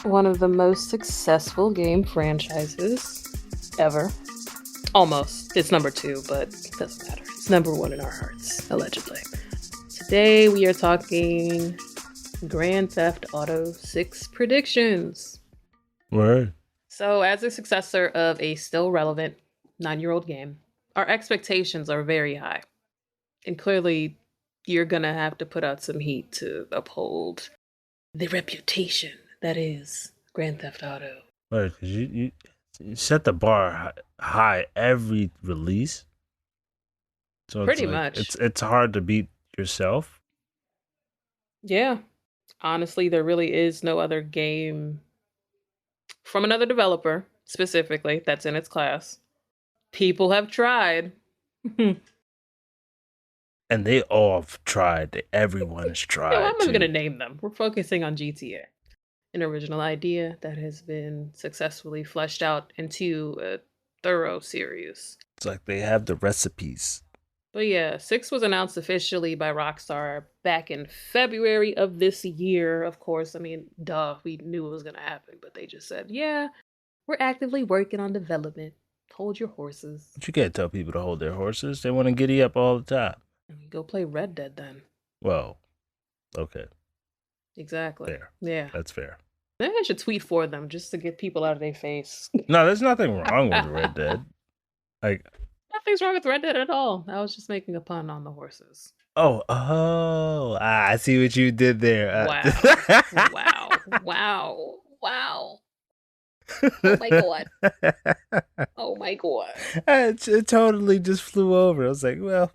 one of the most successful game franchises ever. Almost. It's number 2, but it doesn't matter. It's number 1 in our hearts, allegedly. Today we are talking Grand Theft Auto 6 predictions. Word. So, as a successor of a still relevant 9-year-old game, our expectations are very high. And clearly, you're gonna have to put out some heat to uphold the reputation that is Grand Theft Auto. Right, because you set the bar high every release. So it's Pretty like, much. It's hard to beat yourself. Yeah. Honestly, there really is no other game from another developer, specifically, that's in its class. People have tried. And they all have tried. Everyone has tried. I'm not going to name them. We're focusing on GTA. An original idea that has been successfully fleshed out into a thorough series. It's like they have the recipes. But yeah, 6 was announced officially by Rockstar back in February of this year. Of course, I mean, duh, we knew it was going to happen, but they just said, yeah, we're actively working on development. Hold your horses. But you can't tell people to hold their horses. They want to giddy up all the time. Go play Red Dead then. Well, okay. Exactly. Fair. Yeah. That's fair. Maybe I should tweet for them just to get people out of their face. No, there's nothing wrong with Red Dead. Like, nothing's wrong with Red Dead at all. I was just making a pun on the horses. I see what you did there. Wow. Oh my god. Oh my god. It totally just flew over. I was like, well,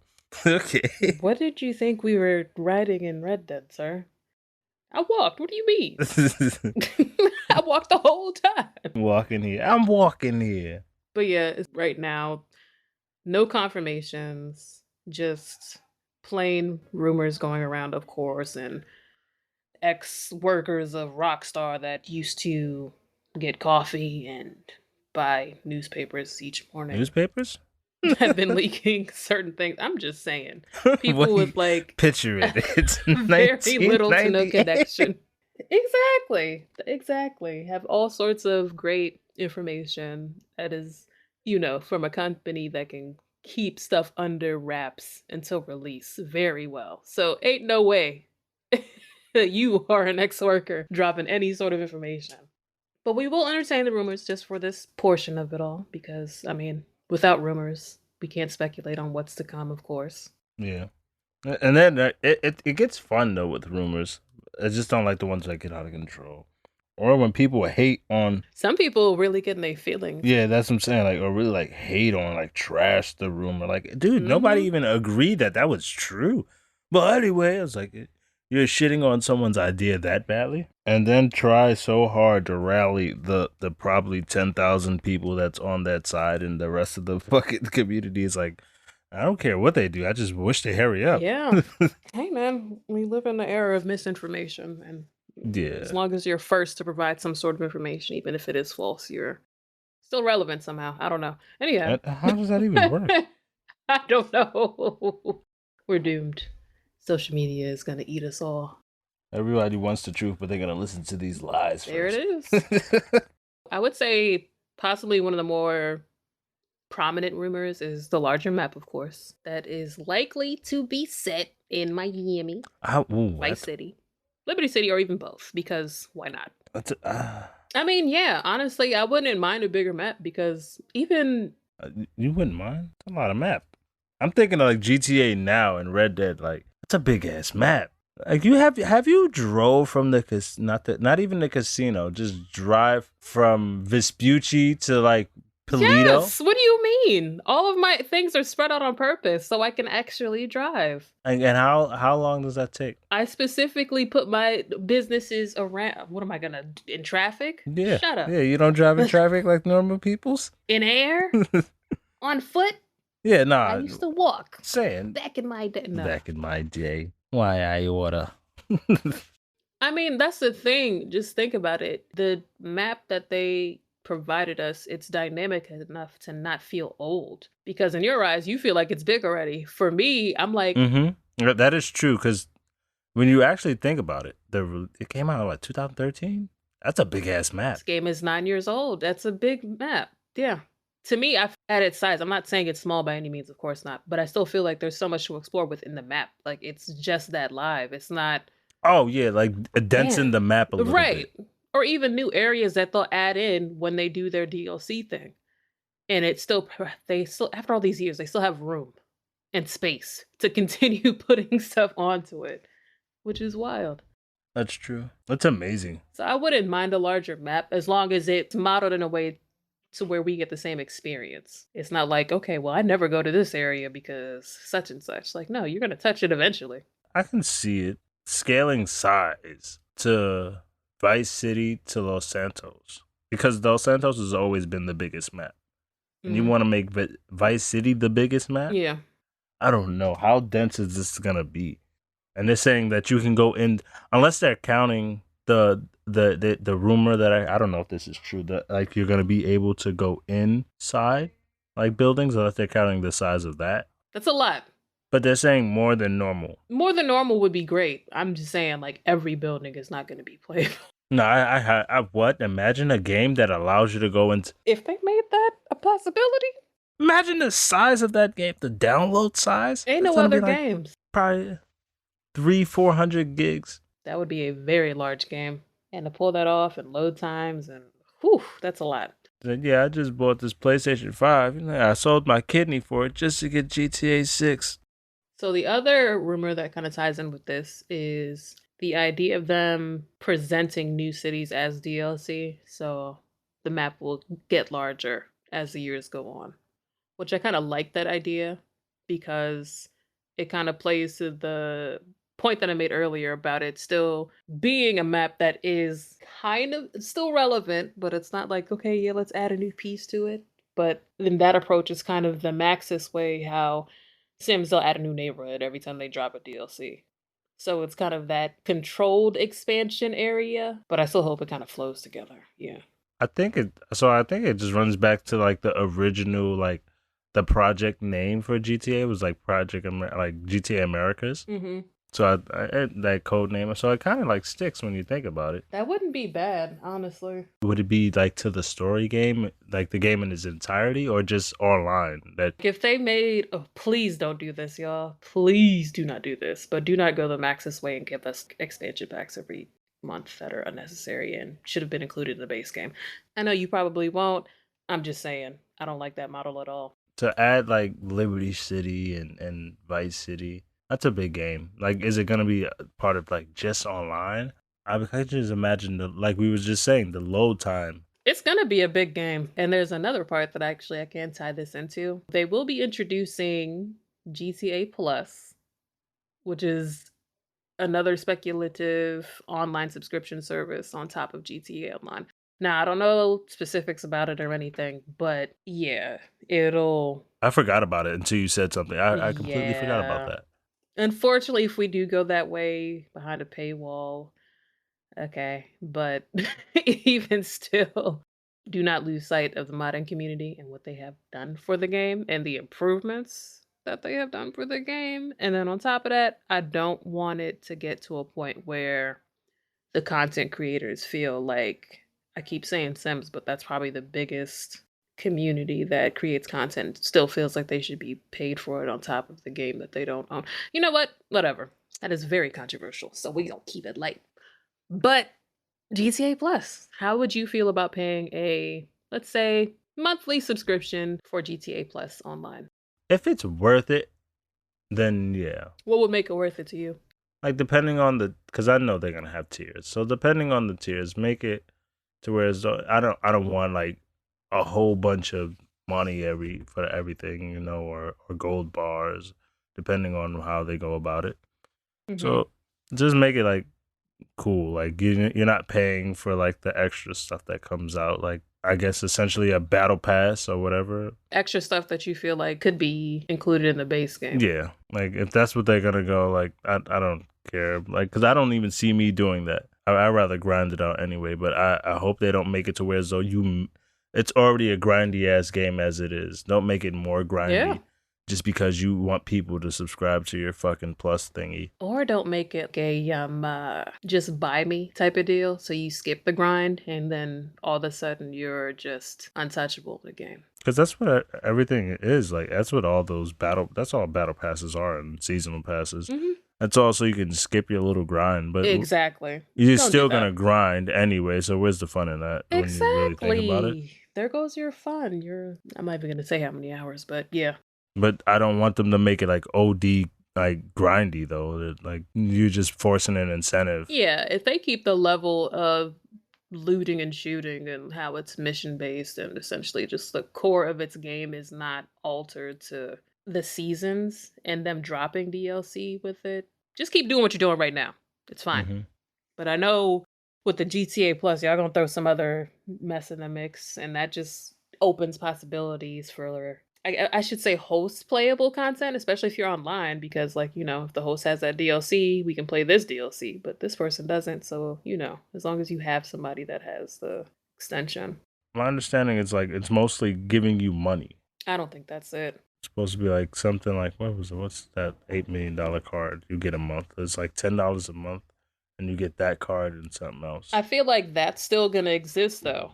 okay. What did you think we were riding in Red Dead, sir? I walked. What do you mean? I walked the whole time. I'm walking here. But yeah, right now, no confirmations, just plain rumors going around, of course, and ex-workers of Rockstar that used to get coffee and buy newspapers each morning. Newspapers? Have been leaking certain things. I'm just saying. People with like... Picture it. It's very little to no connection. Exactly. Have all sorts of great information that is, from a company that can keep stuff under wraps until release very well. So ain't no way you are an ex-worker dropping any sort of information. But we will entertain the rumors just for this portion of it all, because, I mean, without rumors, we can't speculate on what's to come, of course. Yeah. And then it gets fun, though, with rumors. I just don't like the ones that get out of control. Or when people hate on... Some people really get in their feelings. Yeah, that's what I'm saying. Like, or really, like, hate on, like, trash the rumor. Like, dude, nobody even agreed that was true. But anyway, I was like... You're shitting on someone's idea that badly, and then try so hard to rally the probably 10,000 people that's on that side, and the rest of the fucking community is like, I don't care what they do. I just wish they hurry up. Yeah. Hey, man, we live in the era of misinformation, and as long as you're first to provide some sort of information, even if it is false, you're still relevant somehow. I don't know. Anyhow, how does that even work? I don't know. We're doomed. Social media is going to eat us all. Everybody wants the truth, but they're going to listen to these lies there first. It is. I would say possibly one of the more prominent rumors is the larger map, of course, that is likely to be set in Miami, Vice City, Liberty City, or even both, because why not? I mean, yeah, honestly, I wouldn't mind a bigger map because even... you woun't mind? It's a lot of map. I'm thinking of like GTA now and Red Dead, like, it's a big ass map. Like have you drove from not even the casino, just drive from Vespucci to like Paleto? Yes. What do you mean? All of my things are spread out on purpose so I can actually drive. And how long does that take? I specifically put my businesses around. What am I gonna in traffic? Yeah. Shut up. Yeah, you don't drive in traffic like normal peoples? In air? On foot? Yeah, nah. I used to walk. Saying. Back in my day. No. Back in my day. Why I order? I mean, that's the thing. Just think about it. The map that they provided us, it's dynamic enough to not feel old. Because in your eyes, you feel like it's big already. For me, I'm like... Mm-hmm. That is true, because when you actually think about it, it came out in, 2013? That's a big ass map. This game is 9 years old. That's a big map. Yeah. To me, at its size, I'm not saying it's small by any means, of course not, but I still feel like there's so much to explore within the map. Like, it's just that live. It's not Oh yeah, like dents in man. the map a little Right. bit. Or even new areas that they'll add in when they do their DLC thing. And it's still they still after all these years, they still have room and space to continue putting stuff onto it, which is wild. That's true. That's amazing. So I wouldn't mind a larger map as long as it's modeled in a way to where we get the same experience. It's not like, okay, well, I never go to this area because such and such. Like, no, you're gonna touch it eventually. I can see it scaling size to Vice City to Los Santos because Los Santos has always been the biggest map, and you want to make Vice City the biggest map. Yeah. I don't know how dense is this gonna be, and they're saying that you can go in unless they're counting the rumor that I don't know if this is true that like you're gonna be able to go inside like buildings unless they're counting the size of that. That's a lot. But they're saying more than normal. More than normal would be great. I'm just saying, like, every building is not going to be playable. No, I what? Imagine a game that allows you to go into. If they made that a possibility, Imagine the size of that game, the download size. ain't It's no gonna be other like games. probably 300-400 gigs. That would be a very large game. And to pull that off and load times and whew, that's a lot. Then yeah, I just bought this PlayStation 5. You know, I sold my kidney for it just to get GTA 6. So the other rumor that kind of ties in with this is the idea of them presenting new cities as DLC. So the map will get larger as the years go on, which I kind of like that idea because it kind of plays to the point that I made earlier about it still being a map that is kind of still relevant, but it's not like, okay, yeah, let's add a new piece to it. But then that approach is kind of the Maxis way, how Sims, they'll add a new neighborhood every time they drop a DLC. So it's kind of that controlled expansion area, but I still hope it kind of flows together. Yeah. I think it just runs back to like the original like the project name for GTA was like like GTA Americas. Mm-hmm. So that code name. So it kind of like sticks when you think about it. That wouldn't be bad, honestly. Would it be like to the story game, like the game in its entirety, or just online? That If they made, oh, please don't do this, y'all. Please do not do this. But do not go the Maxis way and give us expansion packs every month that are unnecessary and should have been included in the base game. I know you probably won't. I'm just saying, I don't like that model at all. to add like Liberty City and Vice City. That's a big game. Like, is it gonna be a part of like just online? I can just imagine like we was just saying, the load time. It's gonna be a big game. And there's another part that actually I can tie this into. They will be introducing GTA Plus, which is another speculative online subscription service on top of GTA Online. Now, I don't know specifics about it or anything, but yeah, it'll. I forgot about it until you said something. I completely forgot about Yeah. that. Unfortunately, if we do go that way behind a paywall, okay. But even still, do not lose sight of the modding community and what they have done for the game and the improvements that they have done for the game. And then on top of that, I don't want it to get to a point where the content creators feel like, I keep saying Sims, but that's probably the biggest community that creates content, still feels like they should be paid for it on top of the game that they don't own. You know what? Whatever. That is very controversial, so we gonna keep it light. But GTA Plus, how would you feel about paying a, let's say, monthly subscription for GTA Plus online? If it's worth it, then yeah. What would make it worth it to you? Like depending on because I know they're gonna have tiers. So depending on the tiers, make it to where I don't want like a whole bunch of money for everything, or gold bars, depending on how they go about it. Mhm. So just make it like cool. Like you're not paying for like the extra stuff that comes out. Like I guess essentially a battle pass or whatever. Extra stuff that you feel like could be included in the base game. Yeah, like if that's what they're gonna go, like I don't care. Like because I don't even see me doing that. I'd rather grind it out anyway. But I hope they don't make it to where as though it's already a grindy ass game as it is. Don't make it more grindy. Yeah. just because you want people to subscribe to your fucking plus thingy. Or don't make it a just buy me type of deal. So you skip the grind and then all of a sudden you're just untouchable in the game. Because that's what everything is. Like, that's what all those that's all battle passes are and seasonal passes. Mm-hmm. That's all so you can skip your little grind. But Exactly. you're Don't still going to grind anyway. So where's the fun in that when you really think about it? There goes your fun. I'm not even going to say how many hours, but yeah. But I don't want them to make it like OD, like grindy though. Like you're just forcing an incentive. Yeah, if they keep the level of looting and shooting and how it's mission based and essentially just the core of its game is not altered to the seasons and them dropping DLC with it, just keep doing what you're doing right now. It's fine. Mm-hmm. But I know with the GTA Plus, y'all gonna throw some other mess in the mix, and that just opens possibilities for, I should say, host playable content, especially if you're online, because, like, you know, if the host has that DLC, we can play this DLC, but this person doesn't, so, you know, as long as you have somebody that has the extension. My understanding is, like, it's mostly giving you money. I don't think that's it. It's supposed to be, like, something like, what's that $8 million card you get a month? It's, like, $10 a month, and you get that card and something else. I feel like that's still gonna exist, though.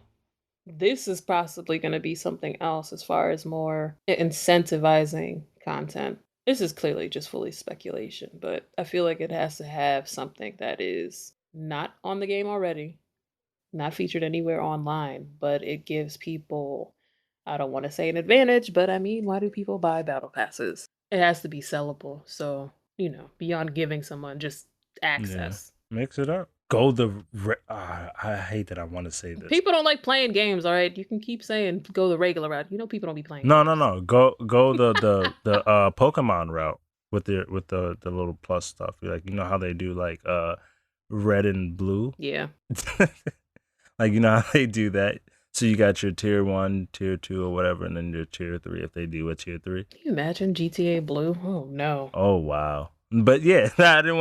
This is possibly going to be something else as far as more incentivizing content. This is clearly just fully speculation, but I feel like it has to have something that is not on the game already, not featured anywhere online, but it gives people, I don't want to say an advantage, but I mean, why do people buy battle passes? It has to be sellable. So, you know, beyond giving someone just access. Yeah. Mix it up. Go I hate that I want to say this. People don't like playing games, all right? You can keep saying go the regular route. You know people don't be playing games. No. Go the Pokemon route with the little plus stuff. Like, you know how they do like red and blue? Yeah. Like, you know how they do that? So you got your tier 1, tier 2 or whatever, and then your tier 3 if they do a tier 3. Can you imagine GTA Blue? Oh no. Oh wow. But yeah, I didn't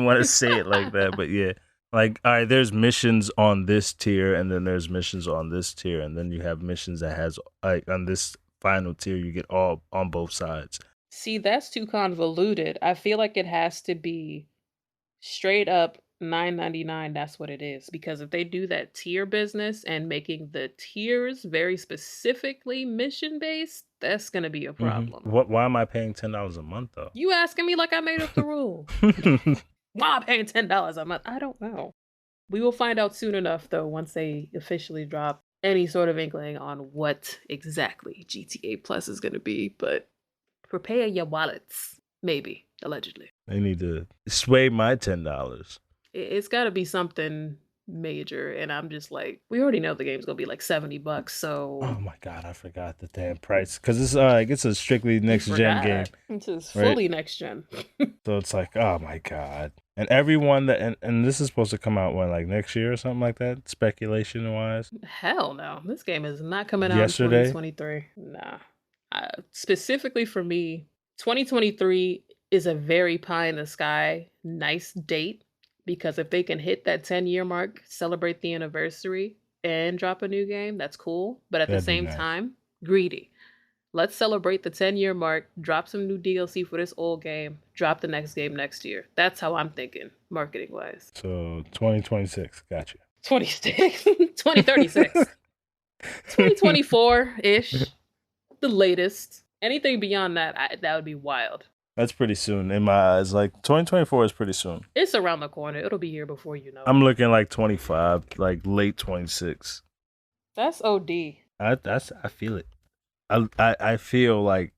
want to say it like that, but yeah. Like, all right, there's missions on this tier, and then there's missions on this tier, and then you have missions that has, like, on this final tier, you get all on both sides. See, that's too convoluted. I feel like it has to be straight up $9.99. That's what it is. Because if they do that tier business and making the tiers very specifically mission-based, that's going to be a problem. Mm-hmm. Why am I paying $10 a month, though? You asking me like I made up the rule. Why am I paying $10 a month? I don't know. We will find out soon enough, though, once they officially drop any sort of inkling on what exactly GTA Plus is going to be. But prepare your wallets. Maybe. Allegedly. They need to sway my $10. It's got to be something major, and I'm just like, we already know the game's gonna be like $70, so. Oh my god, I forgot the damn price, because it's a strictly next gen game. This is fully next gen. So it's like, oh my god. And everyone and this is supposed to come out when, like, next year or something like that, speculation wise. Hell no, this game is not coming out in 2023. Nah. Specifically for me, 2023 is a very pie in the sky nice date. Because if they can hit that 10-year mark, celebrate the anniversary, and drop a new game, that's cool. But at the same time, greedy. Let's celebrate the 10-year mark, drop some new DLC for this old game, drop the next game next year. That's how I'm thinking, marketing-wise. So, 2026, gotcha. 2036. 2024-ish, the latest. Anything beyond that, that would be wild. That's pretty soon in my eyes. Like, 2024 is pretty soon. It's around the corner. It'll be here before you know it. I'm looking like 25, like late 26. That's OD. I feel it. I feel like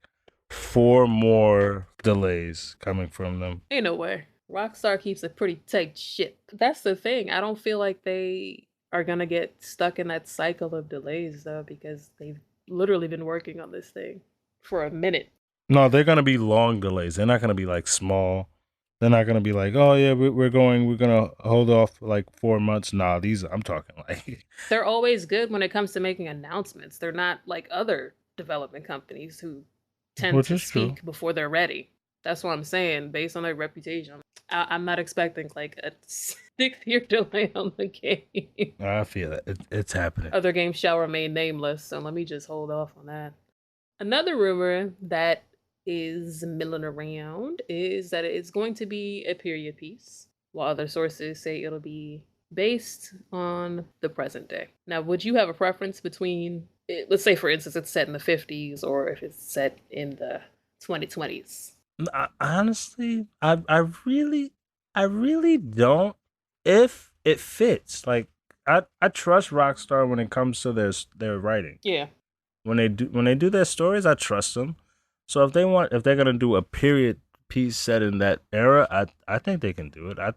4 more delays coming from them. Ain't no way. Rockstar keeps a pretty tight ship. That's the thing. I don't feel like they are gonna get stuck in that cycle of delays though, because they've literally been working on this thing for a minute. No, they're going to be long delays. They're not going to be like small. They're not going to be like, oh yeah, we're going to hold off like 4 months. Nah, I'm talking like. They're always good when it comes to making announcements. They're not like other development companies who tend to speak before they're ready. That's what I'm saying. Based on their reputation, I'm not expecting like a 6-year delay on the game. I feel it. It's happening. Other games shall remain nameless, so let me just hold off on that. Another rumor that is milling around is that it's going to be a period piece, while other sources say it'll be based on the present day. Now, would you have a preference between, let's say, for instance, it's set in the 50s or if it's set in the 2020s? Honestly, I really don't. If it fits, like I trust Rockstar when it comes to their writing. Yeah. When they do their stories, I trust them. So if they're gonna do a period piece set in that era, I think they can do it. I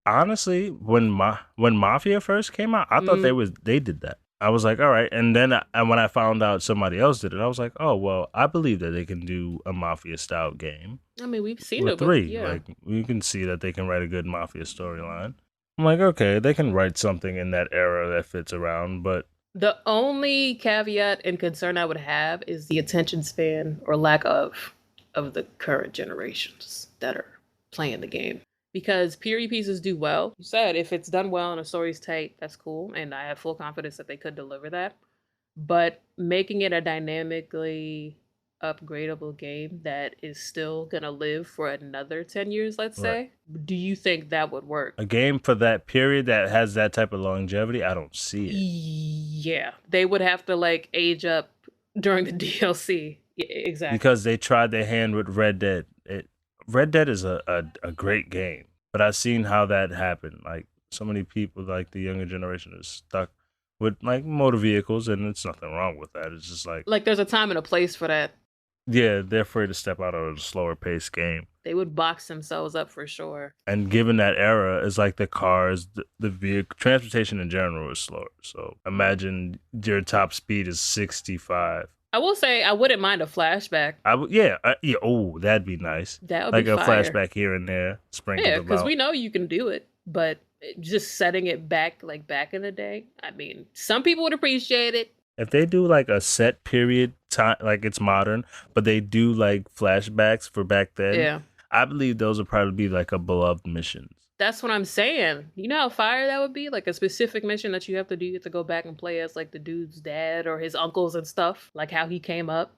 honestly, when Mafia first came out, I thought Mm, they did that. I was like, all right, and then when I found out somebody else did it, I was like, oh well, I believe that they can do a Mafia style game I mean, we've seen with it with, three. yeah. Like we can see that they can write a good Mafia storyline. I'm like, okay, they can write something in that era that fits around, but The only caveat and concern I would have is the attention span or lack of the current generations that are playing the game. Because period pieces do well. You said if it's done well and the story's tight, that's cool, and I have full confidence that they could deliver that. But making it a dynamically upgradable game that is still gonna live for another 10 years, let's right. say, do you think that would work? A game for that period that has that type of longevity, I don't see it. Yeah, they would have to like age up during the DLC. Yeah, exactly. Because they tried their hand with Red Dead. Red Dead is a great game, but I've seen how that happened. Like so many people, like the younger generation, is stuck with like motor vehicles, and it's nothing wrong with that. It's just like, Like there's a time and a place for that. yeah, they're afraid to step out of a slower paced game. They would box themselves up for sure. And given that era, it's like the cars, the vehicle, transportation in general is slower. So imagine your top speed is 65. I will say I wouldn't mind a flashback. I would, yeah, yeah. Oh, that'd be nice. That would be Like a fire. flashback here and there, sprinkled Yeah, because about. we know you can do it, but just setting it back like back in the day, I mean, some people would appreciate it. If they do like a set period time, like it's modern, but they do like flashbacks for back then, Yeah. I believe those would probably be like a beloved missions. That's what I'm saying. You know how fire that would be? Like a specific mission that you have to do. You have to go back and play as like the dude's dad or his uncles and stuff. Like how he came up.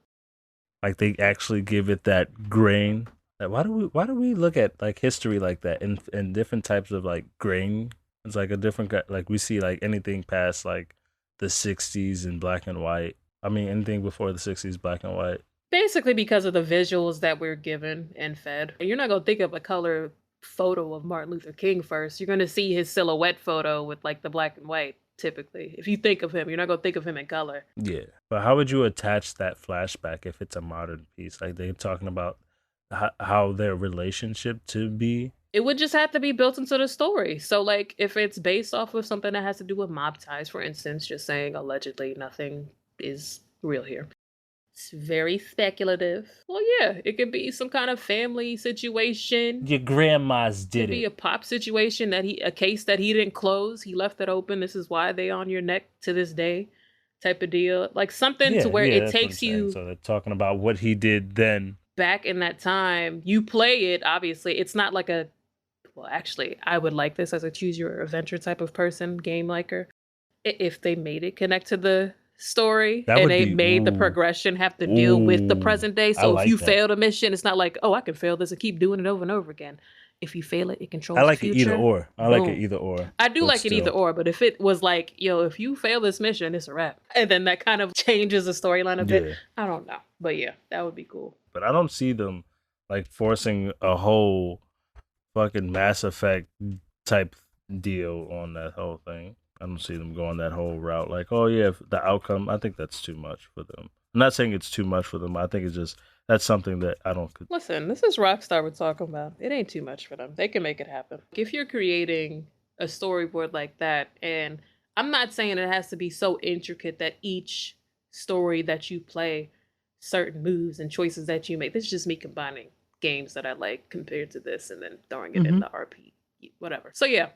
Like they actually give it that grain. Like, why do we look at like history like that in different types of like grain? It's like a different like we see like anything past like the 60s in black and white. I mean anything before the 60s black and white. Basically because of the visuals that we're given and fed. You're not gonna think of a color photo of Martin Luther King first. You're gonna see his silhouette photo with like the black and white. Typically, if you think of him, you're not gonna think of him in color. Yeah, but how would you attach that flashback if it's a modern piece? Like they're talking about how their relationship to be. It would just have to be built into the story. So, like, if it's based off of something that has to do with mob ties, for instance, just saying allegedly nothing is real here. It's very speculative. Well, yeah, it could be some kind of family situation. Your grandmas It could did be it. a pop situation a case that he didn't close. He left it open. This is why they on your neck to this day, type of deal. Like something to Yeah, where yeah, it that's what I'm takes saying. you So they're talking about what he did then. back in that time. You play it. Obviously, it's not like a. Well, actually, I would like this as a choose your adventure type of person, game liker. If they made it connect to the story That and would they be made the ooh, progression have to deal with the ooh. present day. I So if you like that. fail a mission, it's not like, oh, I can fail this and keep doing it over and over again. If you fail it, it I controls the like it either future. or. I like it Boom. either or. I do But like it either still, or, but if it was like, yo, if you fail this mission, it's a wrap. And then that kind of changes the storyline a bit. yeah. I don't know. But yeah, that would be cool. But I don't see them like forcing a whole fucking Mass Effect type deal on that whole thing. I don't see them going that whole route. Like, oh yeah, the outcome. I think that's too much for them. I'm not saying it's too much for them. I think it's just that's something that I don't. Listen, this is Rockstar we're talking about. It ain't too much for them. They can make it happen. If you're creating a storyboard like that, and I'm not saying it has to be so intricate that each story that you play, certain moves and choices that you make. This is just me combining games that I like compared to this and then throwing it in Mm-hmm. the RP, whatever. So yeah,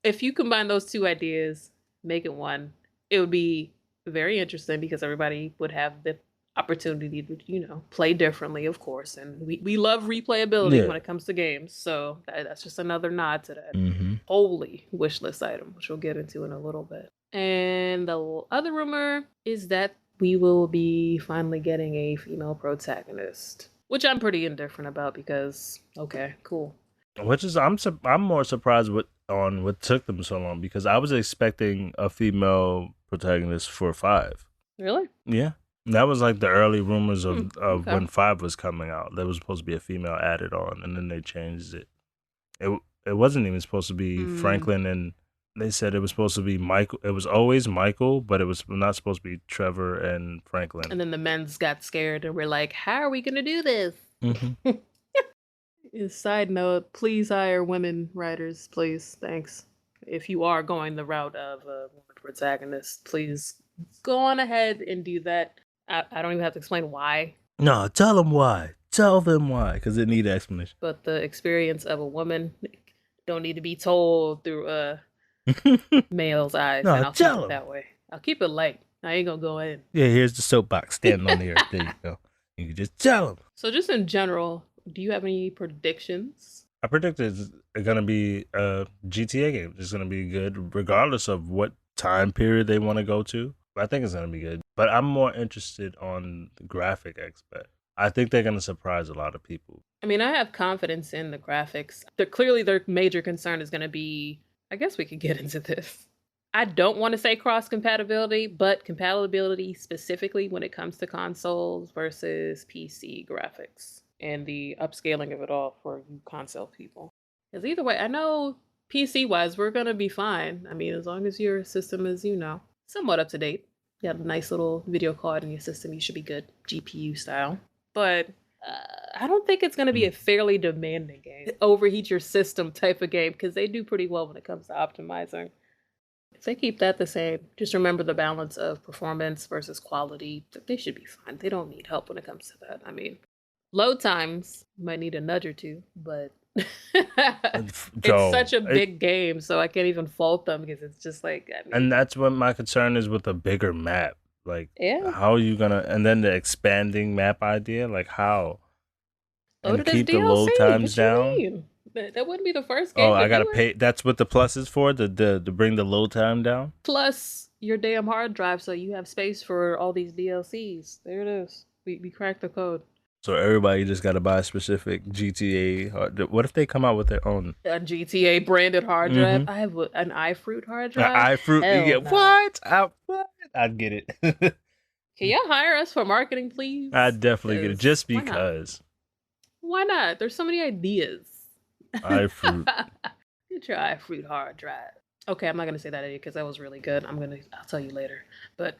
if you combine those two ideas, make it one, it would be very interesting because everybody would have the opportunity to, play differently, of course. And we love replayability Yeah. when it comes to games. So that's just another nod to that Mm-hmm. holy wish list item, which we'll get into in a little bit. And the other rumor is that we will be finally getting a female protagonist. which I'm pretty indifferent about because okay, cool. Which is I'm more surprised on what took them so long because I was expecting a female protagonist for 5. Really? Yeah. That was like the early rumors of Okay. when 5 was coming out. There was supposed to be a female added on, and then they changed it. It wasn't even supposed to be Franklin, and they said it was supposed to be Michael. It was always Michael, but it was not supposed to be Trevor and Franklin. And then the men's got scared and we're like, how are we gonna do this? Side note, please hire women writers, please. Thanks. If you are going the route of a woman protagonist, please go on ahead and do that. I don't even have to explain why. No, tell them why. Tell them why, because it need explanation. But the experience of a woman don't need to be told through a male's eyes. No, and I'll tell keep it him. that way. I'll keep it light. I ain't gonna go in. Yeah, here's the soapbox standing on the earth. There you go. You can just tell them. So just in general, do you have any predictions? I predict it's gonna be a GTA game. It's gonna be good, regardless of what time period they want to go to. I think it's gonna be good. But I'm more interested on the graphic aspect. I think they're gonna surprise a lot of people. I mean, I have confidence in the graphics. Clearly their major concern is going to be, I guess we could get into this. I don't want to say cross compatibility, but compatibility specifically when it comes to consoles versus PC graphics and the upscaling of it all for you console people. Because either way, I know PC wise, we're going to be fine. I mean, as long as your system is, somewhat up to date, you have a nice little video card in your system, you should be good, GPU style. But I don't think it's going to be a fairly demanding game, overheat your system type of game, because they do pretty well when it comes to optimizing. If they keep that the same, just remember the balance of performance versus quality. They should be fine. They don't need help when it comes to that. I mean, load times might need a nudge or two, but it's such a big game, so I can't even fault them because it's just like. I mean, and that's what my concern is with a bigger map. Like, how are you gonna? And then the expanding map idea, like how? And keep the load times down. That wouldn't be the first game. Oh, I gotta pay. That's what the plus is for. To bring the load time down. Plus your damn hard drive, so you have space for all these DLCs. There it is. We cracked the code. So everybody just got to buy a specific GTA hard. What if they come out with their own GTA branded hard drive? I have an iFruit hard drive. iFruit, yeah. What? I'd get it. Can y'all hire us for marketing, please? I'd definitely get it just because. Why not? There's so many ideas. iFruit. Get your iFruit hard drive. Okay, I'm not gonna say that idea because that was really good. I'll tell you later. But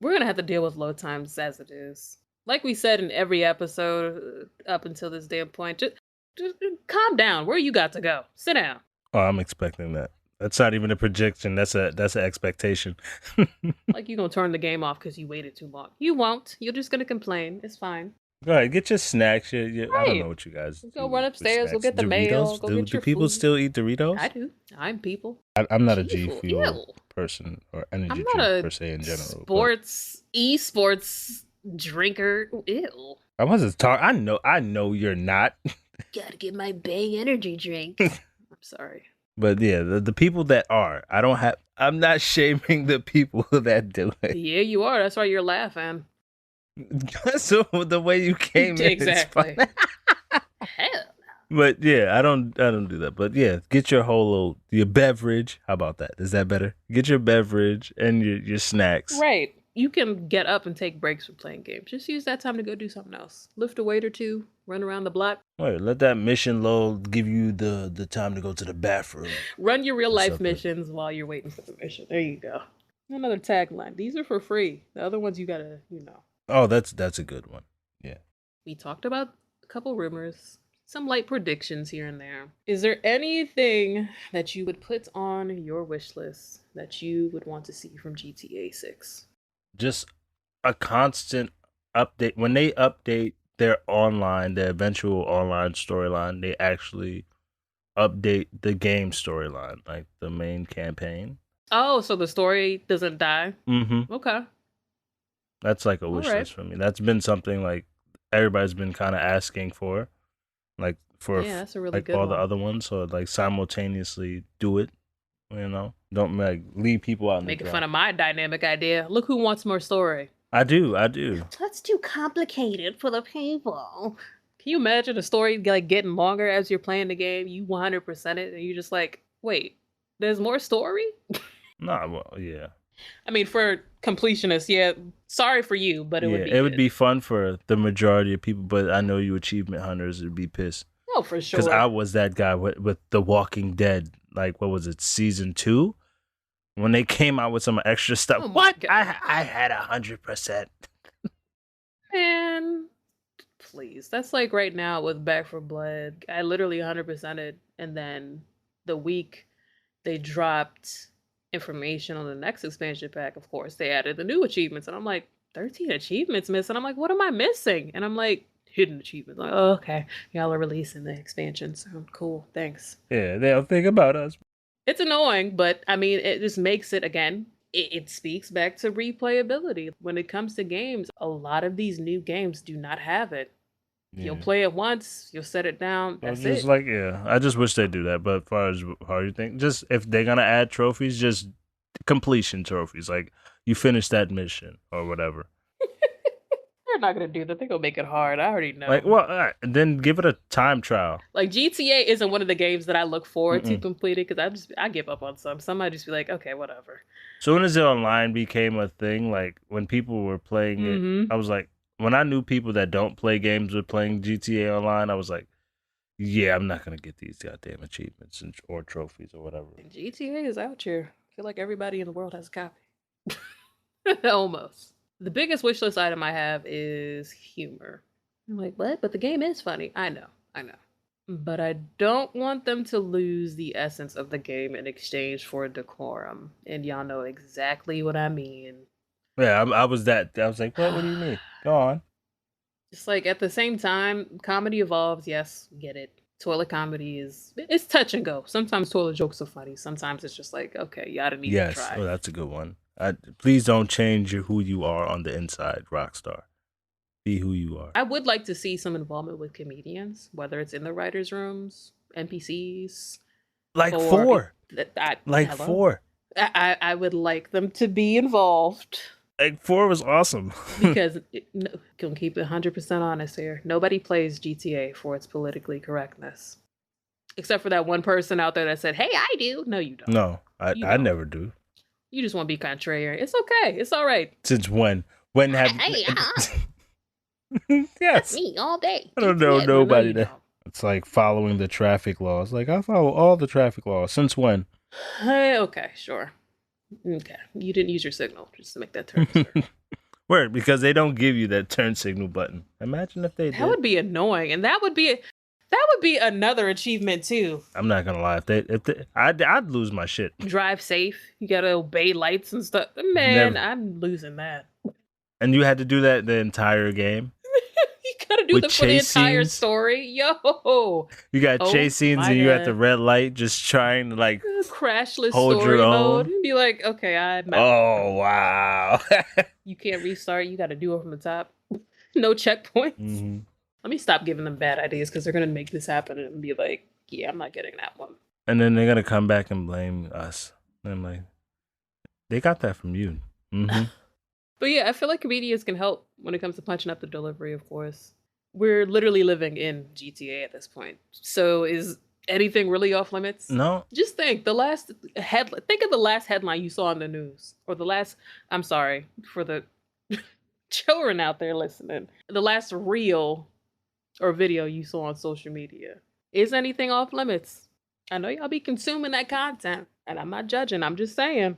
we're gonna have to deal with load times as it is. Like we said in every episode up until this damn point, just calm down. Where you got to go? Sit down. Oh, I'm expecting that. That's not even a projection. That's an expectation. Like you're gonna turn the game off because you waited too long. You won't. You're just gonna complain. It's fine. Go ahead, get your snacks. Right. I don't know what you guys do. Go run upstairs. Go get the mail. Go get your do people food. still eat Doritos? I do. I'm people. I'm not a G Fuel person or energy drink per se in general. Esports drinker. Ew. I wasn't talking. I know you're not. Gotta get my Bang energy drink. I'm sorry. But yeah, the people that are, I'm not shaming the people that do it. Yeah, you are. That's why you're laughing. So the way you came in, exactly. Hell. But yeah, I don't do that. But yeah, get your your beverage. How about that? Is that better? Get your beverage and your snacks. Right. You can get up and take breaks from playing games. Just use that time to go do something else. Lift a weight or two. Run around the block. Wait, let that mission load give you the time to go to the bathroom. Run your real life missions while you're waiting for the mission. There you go. Another tagline. These are for free. The other ones you gotta, Oh, that's a good one. Yeah. We talked about a couple rumors, some light predictions here and there. Is there anything that you would put on your wish list that you would want to see from GTA 6? Just a constant update. When they update their eventual online storyline, they actually update the game storyline, like the main campaign. Oh, so the story doesn't die? Mm-hmm. Okay. That's like a wish list for me. That's been something like everybody's been kind of asking for, like that's a really good all the other ones. So like simultaneously do it, Don't like leave people out. Making fun of my dynamic idea. Look who wants more story. I do. That's too complicated for the people. Can you imagine a story like getting longer as you're playing the game? You 100% it, and you're just like, wait, there's more story? Nah, well, yeah. I mean, for completionists, yeah, sorry for you, but it Yeah, would be it would good. be fun for the majority of people, but I know you achievement hunters would be pissed. Oh, for Because I sure. was that guy with The Walking Dead. Like, what was it, season 2? When they came out with some extra stuff. Oh my What? god. I had 100%. Man, please. That's like right now with Back for Blood. I literally 100%ed, and then the week they dropped information on the next expansion pack, of course, they added the new achievements, and I'm like, 13 achievements missing. I'm like, what am I missing? And I'm like, hidden achievements. Like, oh, okay, y'all are releasing the expansion, so cool, thanks. Yeah, they'll think about us. It's annoying, but I mean, it just makes it again. It speaks back to replayability. When it comes to games, a lot of these new games do not have it. You'll Yeah. play it once, you'll set it down, So that's just it. like, yeah, I just wish they do that. But as far as how you think, just if they're gonna add trophies, just completion trophies, like you finish that mission or whatever. They're not gonna do that. They're gonna make it hard. I already know. Like, well, then give it a time trial. Like GTA isn't one of the games that I look forward to Mm-mm. completing because I give up on some. Some I just be like, okay, whatever. Soon as it online became a thing, like when people were playing it, Mm-hmm. I was like, when I knew people that don't play games were playing GTA online, I was like, yeah, I'm not gonna get these goddamn achievements or trophies or whatever. GTA is out here. I feel like everybody in the world has a copy. Almost. The biggest wish list item I have is humor. I'm like, what? But the game is funny. I know. But I don't want them to lose the essence of the game in exchange for decorum. And y'all know exactly what I mean. Yeah, I was that. I was like, what? What do you mean? Go on. Just like at the same time, comedy evolves. Yes, get it. Toilet comedy it's touch and go. Sometimes toilet jokes are funny. Sometimes it's just like, okay, y'all didn't even Yes. try. Oh, that's a good one. Please don't change who you are on the inside, Rockstar. Be who you are. I would like to see some involvement with comedians, whether it's in the writers' rooms, NPCs, Like or 4. Like hello? 4. I would like them to be involved Like 4 was awesome. because can keep it 100% honest here. Nobody plays GTA for its politically correctness, except for that one person out there that said, "Hey, I do." No, you don't. No, I don't. never do. You just want to be contrarian. It's okay. It's all right. Since when? When have? Hey, Yes. that's me all day. I don't know Yeah, nobody you that. don't. It's like following the traffic laws. Like, I follow all the traffic laws. Since when? Hey, okay, sure. Okay, you didn't use your signal just to make that turn. Sir. Word, because they don't give you that turn signal button. Imagine if they did. That would be annoying, and that would be another achievement too. I'm not gonna lie. I'd lose my shit. Drive safe. You gotta obey lights and stuff. Man, Never. I'm losing that. And you had to do that the entire game. You gotta do With that for the chase entire scenes? story. Yo, You got Oh chase scenes my and you're at the God. red light, just trying to like. crashless Hold story your mode. own. Be like, okay, I'm out. Oh wow. You can't restart. You gotta do it from the top. No checkpoints. Mm-hmm. Let me stop giving them bad ideas because they're gonna make this happen and be like, yeah, I'm not getting that one. And then they're gonna come back and blame us. And I'm like, they got that from you. Mm-hmm. But yeah, I feel like comedians can help when it comes to punching up the delivery, of course. We're literally living in GTA at this point. So is anything really off limits? No. Just think think of the last headline you saw on the news. Or the last I'm sorry for the children out there listening. The last reel or video you saw on social media. Is anything off limits? I know y'all be consuming that content, and I'm not judging, I'm just saying.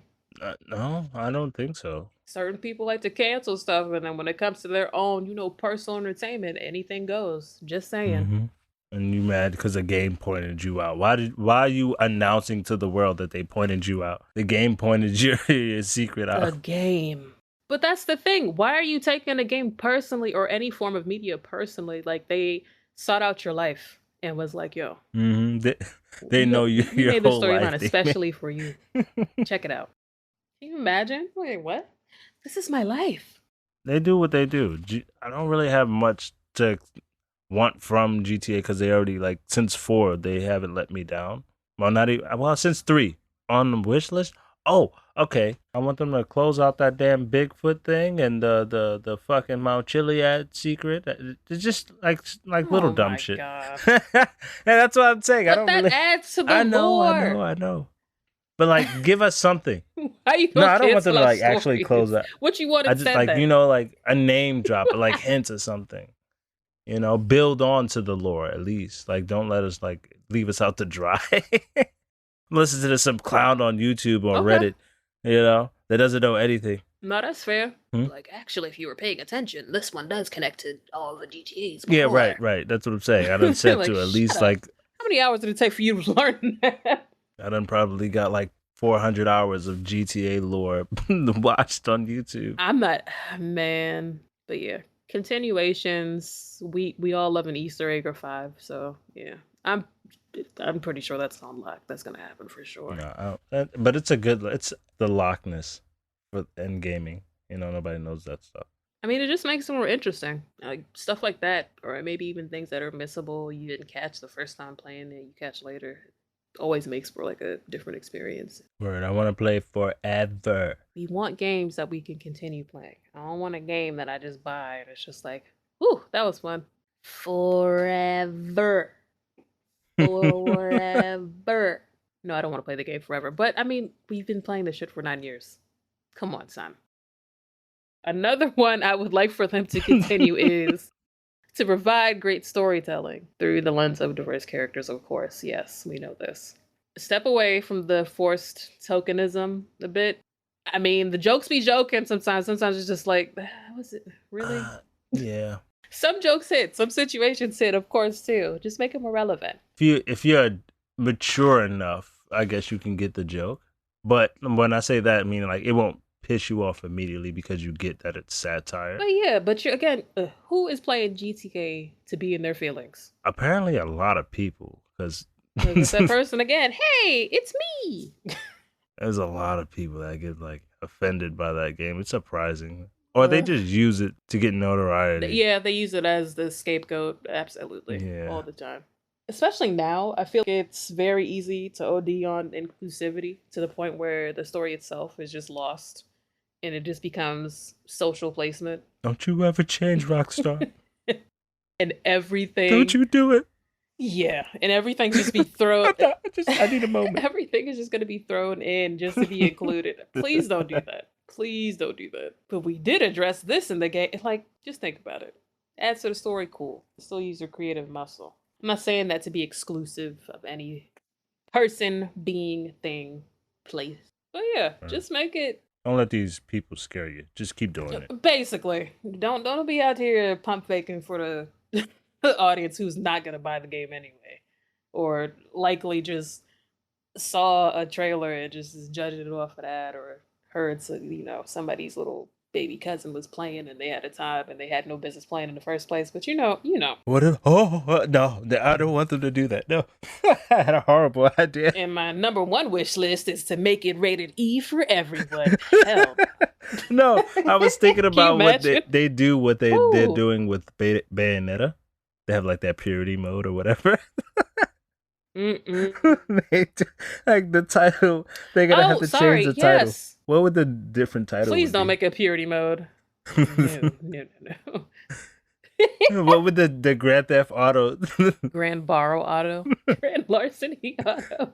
No, I don't think so. Certain people like to cancel stuff, and then when it comes to their own, personal entertainment, anything goes. Just saying. Mm-hmm. And you mad because the game pointed you out? Why are you announcing to the world that they pointed you out? The game pointed your secret A out. game. But that's the thing. Why are you taking a game personally or any form of media personally? Like they sought out your life and was like, yo. Mm-hmm. They know you. We Your made this whole storyline life, especially for you. Check it out. Can you imagine? Wait, what? This is my life. They do what they do. I don't really have much to want from GTA because they already since 4 they haven't let me down. Well, not even since 3 on the wish list. Oh, okay. I want them to close out that damn Bigfoot thing and the fucking Mount Chiliad secret. It's just like little Oh dumb my shit. god. And that's what I'm saying. I But don't that really. adds to the I know, I lore. know, I know. But like, give us something. How you No, gonna I don't want them cancel to our like actually close stories? that. What you I wanted just said like then? like a name drop, like hints or something. Build on to the lore at least. Like, don't let us like leave us out to dry. Listen to some clown on YouTube or Okay. Reddit, that doesn't know anything. No, that's fair. Like, actually, if you were paying attention, this one does connect to all the GTAs Yeah, before. right. That's what I'm saying. I done said Like, to at shut least up. like How many hours did it take for you to learn that? I done probably got like 400 hours of GTA lore watched on YouTube. I'm not, man. But yeah, continuations. We all love an Easter egg or 5. So yeah, I'm pretty sure that's unlocked. That's gonna happen for sure. No, but it's it's the Loch-ness in gaming. Nobody knows that stuff. I mean, it just makes it more interesting. Like stuff like that, or maybe even things that are missable you didn't catch the first time playing it, you catch later. Always makes for like a different experience. Word, I want to play forever. We want games that we can continue playing. I don't want a game that I just buy and it's just like, ooh, that was fun. Forever. Forever. No, I don't want to play the game forever. But I mean, we've been playing this shit for 9 years. Come on, son. Another one I would like for them to continue is to provide great storytelling through the lens of diverse characters, of course. Yes, we know this. Step away from the forced tokenism a bit. I mean, the jokes be joking sometimes. Sometimes it's just like, was it really? Yeah. Some jokes hit, some situations hit, of course, too. Just make them irrelevant. If you're mature enough, I guess you can get the joke. But when I say that, I mean like it won't piss you off immediately because you get that it's satire. But yeah, but you again, who is playing GTA to be in their feelings? Apparently, a lot of people, because it's that person again. Hey, it's me. There's a lot of people that get like offended by that game. It's surprising, or they just use it to get notoriety. Yeah, they use it as the scapegoat. Absolutely, all the time. Especially now, I feel like it's very easy to OD on inclusivity to the point where the story itself is just lost. And it just becomes social placement. Don't you ever change, Rockstar. And everything. Don't you do it. Yeah, and everything just be thrown. I need a moment. Everything is just going to be thrown in just to be included. Please don't do that. Please don't do that. But we did address this in the game. Like, just think about it. Adds to the story, cool. Still use your creative muscle. I'm not saying that to be exclusive of any person, being, thing, place. But yeah, just make it. Don't let these people scare you. Just keep doing it. Basically, don't be out here pump faking for the audience who's not gonna buy the game anyway, or likely just saw a trailer and just is judging it off of that, or heard somebody's little baby cousin was playing and they had a time and they had no business playing in the first place. But you know. What? No, I don't want them to do that. No, I had a horrible idea. And my number 1 wish list is to make it rated E for everyone. Hell. No, I was thinking about what they do, what they're doing with Bayonetta. They have like that purity mode or whatever. Like the title, they're gonna have to change the title. What would the different title? Please don't make a purity mode. No. What would the Grand Theft Auto? Grand Borrow Auto, Grand Larceny Auto,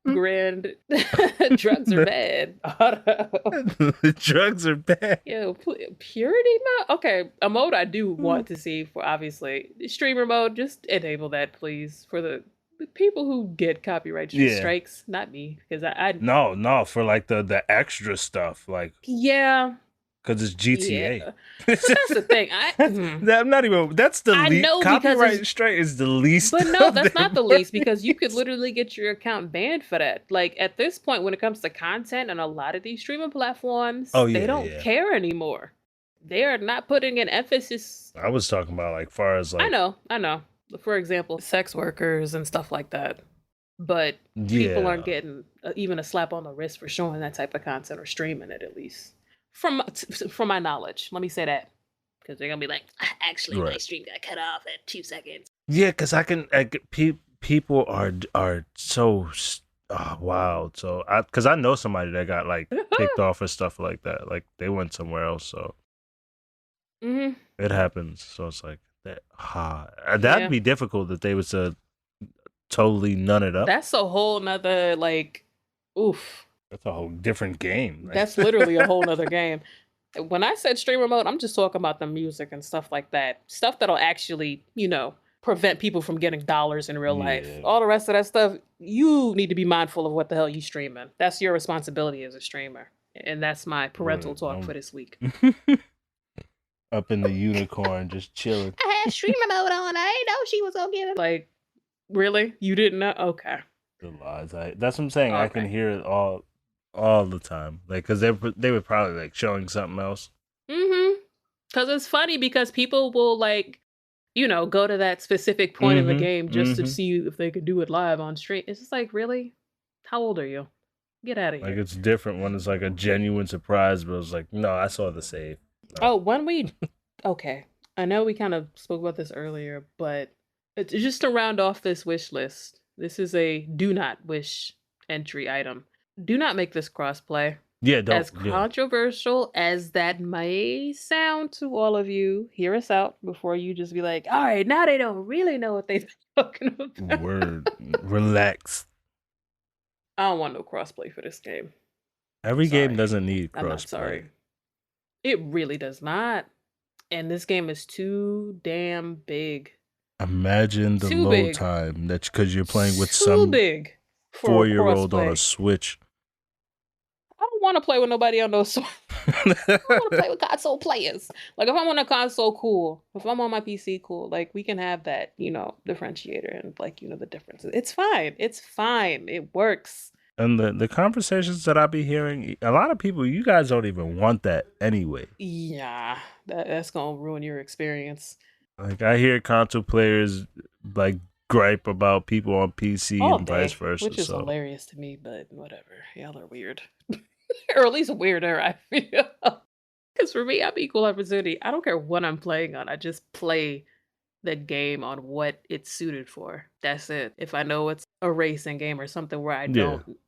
Grand Drugs are bad Auto. Drugs are bad. Yo, purity mode. Okay, a mode I do want to see for obviously streamer mode. Just enable that, please, for the people who get copyright strikes. Not me, because I no for like the extra stuff, like because it's GTA. Yeah. But that's the thing. I'm not even. That's the least. Copyright strike is the least. But no, that's not the least, because you could literally get your account banned for that. Like at this point, when it comes to content on a lot of these streaming platforms, they don't care anymore. They are not putting an emphasis. I was talking about like far as like. I know. For example, sex workers and stuff like that. But people aren't getting even a slap on the wrist for showing that type of content or streaming it, at least. From my knowledge, let me say that, because they're gonna be like, actually, my stream got cut off at 2 seconds. Yeah, because people are so Oh wow. So because I know somebody that got like kicked off for stuff like that. Like they went somewhere else. So Hmm. it happens. So it's like that'd Yeah. be difficult if they was to totally none it up. That's a whole nother, like, oof. That's a whole different game. That's literally a whole nother game. When I said streamer mode, I'm just talking about the music and stuff like that. Stuff that'll actually, prevent people from getting dollars in real life. Yeah. All the rest of that stuff, you need to be mindful of what the hell you streaming. That's your responsibility as a streamer. And that's my parental talk for this week. Up in the unicorn, just chilling. I had streamer mode on. I didn't know she was gonna get it. Like, really? You didn't know? Okay. The lies. That's what I'm saying. All I can right. hear it all the time. Like, cause they were probably like showing something else. Mm-hmm. Because it's funny because people will go to that specific point in the game just to see if they could do it live on stream. It's just like, really? How old are you? Get out of here. Like it's different when it's like a genuine surprise, but it's like, no, I saw the save. No. Oh, okay. I know we kind of spoke about this earlier, but it's just to round off this wish list. This is a do not wish entry item. Do not make this crossplay. Yeah, don't. As controversial as that may sound to all of you, hear us out before you just be like, all right, now they don't really know what they're talking about. Word. Relax. I don't want no crossplay for this game. Every game doesn't need crossplay. I'm not sorry. It really does not. And this game is too damn big. Imagine the load time that's because you're playing with some big 4-year-old on a Switch. I don't want to play with nobody on those. I want to play with console players. Like if I'm on a console, cool. If I'm on my PC, cool. Like we can have that, differentiator and the differences. It's fine. It's fine. It works. And the conversations that I be hearing, a lot of people, you guys don't even want that anyway. Yeah, that's gonna ruin your experience. Like I hear console players like gripe about people on PC all and day, vice versa, which is hilarious to me. But whatever, y'all are weird, or at least weirder. I feel because for me, I'm equal opportunity. I don't care what I'm playing on. I just play the game on what it's suited for. That's it. If I know it's a racing game or something where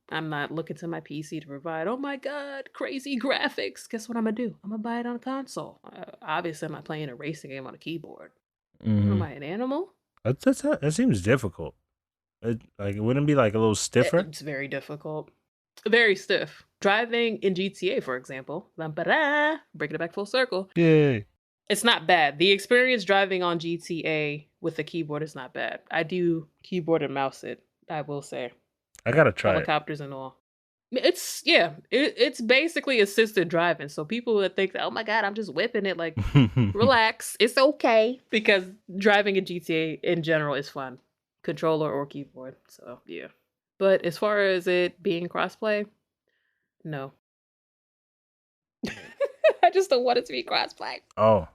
I'm not looking to my PC to provide, oh my God, crazy graphics. Guess what I'm going to do? I'm going to buy it on a console. Obviously, I'm not playing a racing game on a keyboard. Am I an animal? That seems difficult. It wouldn't be like a little stiffer? It's very difficult. Very stiff. Driving in GTA, for example, bringing it back full circle. Yay. It's not bad. The experience driving on GTA with the keyboard is not bad. I do keyboard and mouse it, I will say. I gotta try helicopters and all. It's basically assisted driving. So people that think, oh my God, I'm just whipping it, like, relax, it's okay. Because driving in GTA in general is fun. Controller or keyboard. So yeah. But as far as it being crossplay, no. I just don't want it to be crossplay. Oh.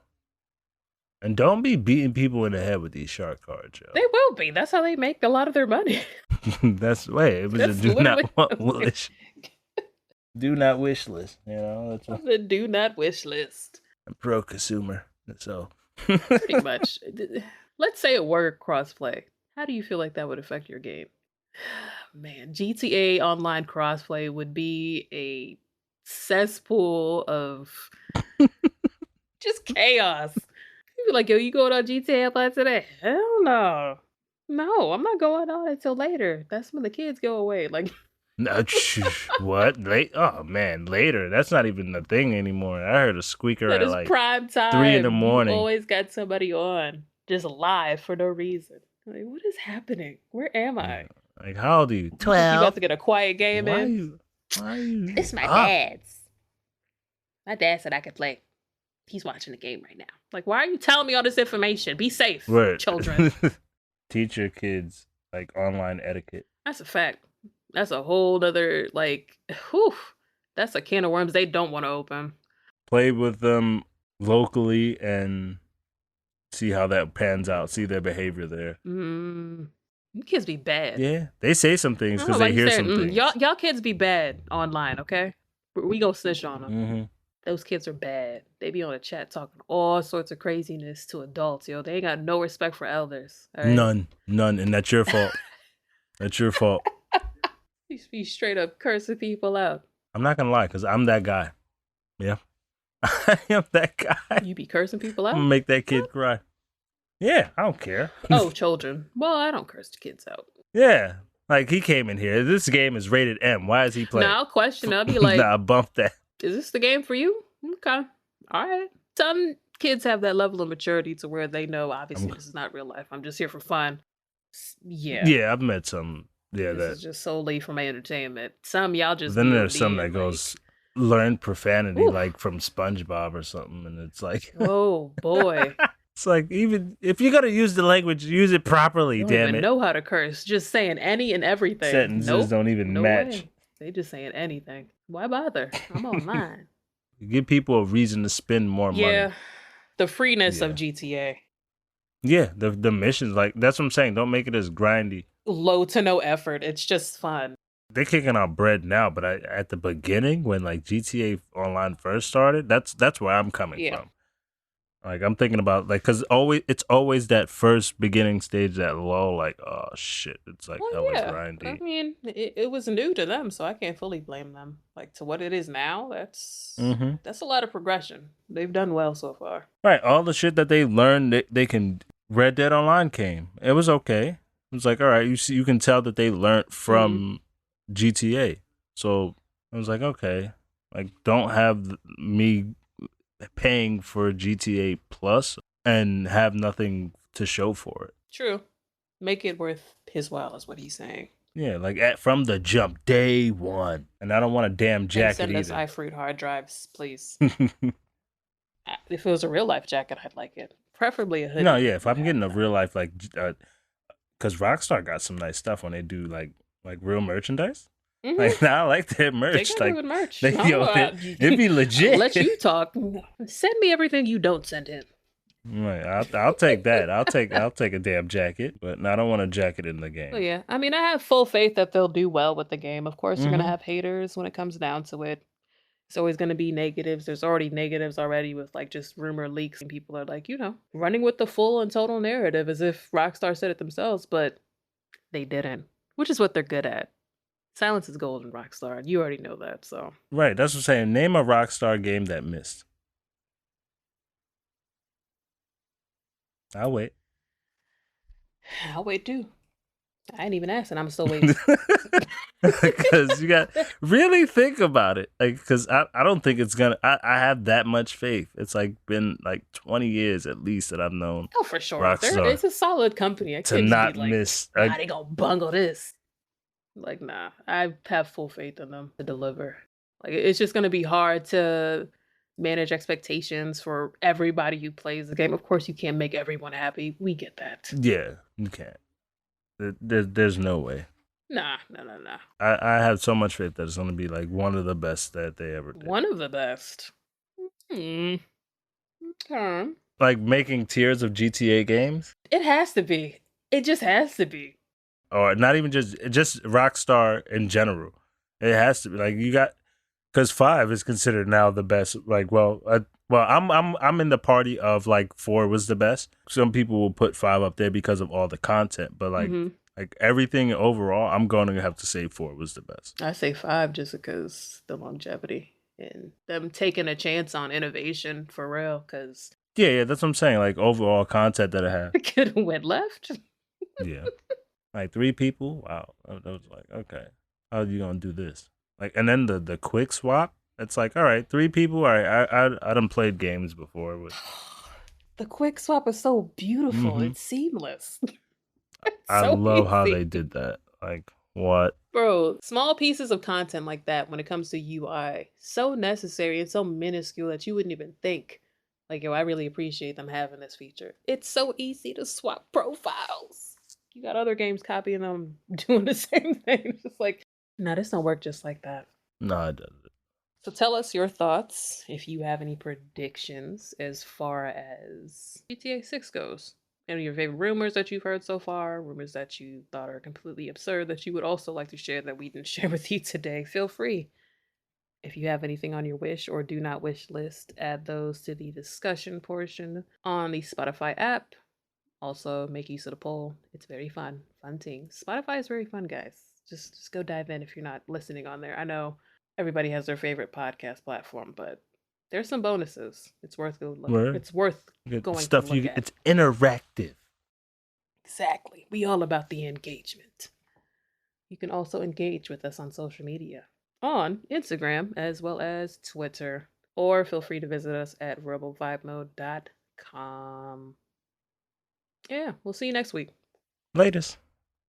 And don't be beating people in the head with these shark cards, yo. They will be. That's how they make a lot of their money. It was a do not wish. Do not wish list, That's the do not wish list. I'm pro consumer, so pretty much. Let's say it were crossplay. How do you feel like that would affect your game? Man, GTA Online crossplay would be a cesspool of just chaos. You'd be like, yo, you going on GTA Online today? Hell no. No, I'm not going on until later. That's when the kids go away. Like, what? Oh man, later. That's not even the thing anymore. I heard a squeaker that at is like prime time. 3 a.m. You always got somebody on, just live for no reason. Like, what is happening? Where am I? Like, how old are you? 12. You about to get a quiet game in? Why are you? It's my dad's. My dad said I could play. He's watching the game right now. Like, why are you telling me all this information? Be safe, children. Teach your kids like online etiquette. That's a fact. That's a whole other that's a can of worms they don't want to open. Play with them locally and see how that pans out. See their behavior there. Kids be bad. Yeah, they say some things because they hear some things. Y'all kids be bad online, okay? We go snitch on them. Mm-hmm. Those kids are bad. They be on the chat talking all sorts of craziness to adults, yo. They ain't got no respect for elders. Right? None, and that's your fault. That's your fault. You just be straight up cursing people out. I'm not gonna lie, because I'm that guy. Yeah. I am that guy. You be cursing people I'm gonna out? make that kid cry. Yeah, I don't care. Oh, children. Well, I don't curse the kids out. Yeah. Like, he came in here. This game is rated M. Why is he playing? Now I'll question. I'll be like, nah, bump that. is this the game for you? Okay. All right. Some kids have that level of maturity to where they know, obviously, this is not real life. I'm just here for fun. Yeah. Yeah, I've met some. Yeah, This is just solely for my entertainment. Some y'all just then be there's some that ODing, goes learn profanity Ooh. like from SpongeBob or something, and it's like, oh boy, it's like, even if you're gonna use the language, use it properly. you don't Damn even it! know how to curse. Just saying any and everything. Sentences Nope. don't even No match. way. They just saying anything. Why bother? I'm online. You give people a reason to spend more Yeah, money. the freeness of Yeah. GTA. Yeah, the missions, like, that's what I'm saying. Don't make it as grindy. Low to no effort. It's just fun. They're kicking out bread now, but at the beginning, when like GTA Online first started, that's where I'm coming Yeah. from. Like, I'm thinking about, like, because it's always that first beginning stage, that low, like, oh shit, it's like Well, hella yeah. grindy. I mean, it was new to them, so I can't fully blame them. Like, to what it is now, that's a lot of progression. They've done well so far. Right, all the shit that they learned, they can. Red Dead Online came. It was okay. It was like, all right, you can tell that they learned from GTA. So I was like, okay, like, don't have me paying for GTA Plus and have nothing to show for it. True. Make it worth his while is what he's saying. Yeah, like, from the jump, day one. And I don't want a damn And jacket send us either. iFruit hard drives, please. If it was a real life jacket, I'd like it. Preferably a hoodie. No, yeah, if I'm getting a real life, like, because Rockstar got some nice stuff when they do like real merchandise. Like, I like their merch. They got Like, good merch. it'd be legit. I'll let you talk. Send me everything you don't send in. Right, I'll take that. I'll take a damn jacket, but I don't want a jacket in the game. Oh yeah, I mean, I have full faith that they'll do well with the game. Of course, you're gonna have haters when it comes down to it. It's always gonna be negatives. There's already negatives already with like just rumor leaks, and people are like, running with the full and total narrative as if Rockstar said it themselves, but they didn't, which is what they're good at. Silence is gold in Rockstar. You already know that, so. Right, that's what I'm saying. Name a Rockstar game that missed. I'll wait. I'll wait too. I ain't even asking. I'm still waiting. Because you got really think about it. Like, because I don't think it's gonna. I have that much faith. It's like been like 20 years at least that I've known. Oh, for sure. Rockstar It's a solid company. I to can't not just be like, miss. nah, they gonna bungle this. Like, nah. I have full faith in them to deliver. Like, it's just gonna be hard to manage expectations for everybody who plays the game. Of course, you can't make everyone happy. We get that. Yeah, you can't. There's no way. Nah. I have so much faith that it's gonna be like one of the best that they ever did. One of the best. Okay. Like, making tiers of GTA games, It has to be. It just has to be. or not even just Rockstar in general. It has to be like, you got, because 5 is considered now the best. Like, I'm in the party of like 4 was the best. Some people will put 5 up there because of all the content, but like like everything overall, I'm going to have to say 4 was the best. I say 5 just because the longevity and them taking a chance on innovation for real. Because Yeah, that's what I'm saying. Like, overall content that it had. it could have went left. Yeah, like 3 people. Wow, that was like, okay, how are you gonna do this? Like, and then the quick swap. It's like, all right, 3 people. All right, I done played games before with. The quick swap is so beautiful. It's seamless. I so love how easy. they did that. Like, what? Bro, small pieces of content like that when it comes to UI, so necessary and so minuscule that you wouldn't even think, like, yo, I really appreciate them having this feature. It's so easy to swap profiles. You got other games copying them, doing the same thing. It's just like, no, this don't work just like that. No, it doesn't. So tell us your thoughts if you have any predictions as far as GTA 6 goes. Any of your favorite rumors that you've heard so far, rumors that you thought are completely absurd that you would also like to share that we didn't share with you today, feel free. If you have anything on your wish or do not wish list, add those to the discussion portion on the Spotify app. Also, make use of the poll. It's very fun. Fun thing. Spotify is very fun, guys. Just go dive in if you're not listening on there. I know everybody has their favorite podcast platform, but there's some bonuses. It's worth go look. Word. It's worth Good going to stuff. look at. It's interactive. Exactly. We all about the engagement. You can also engage with us on social media, on Instagram as well as Twitter, or feel free to visit us at verbal.vibemode.com. Yeah, we'll see you next week. Latest.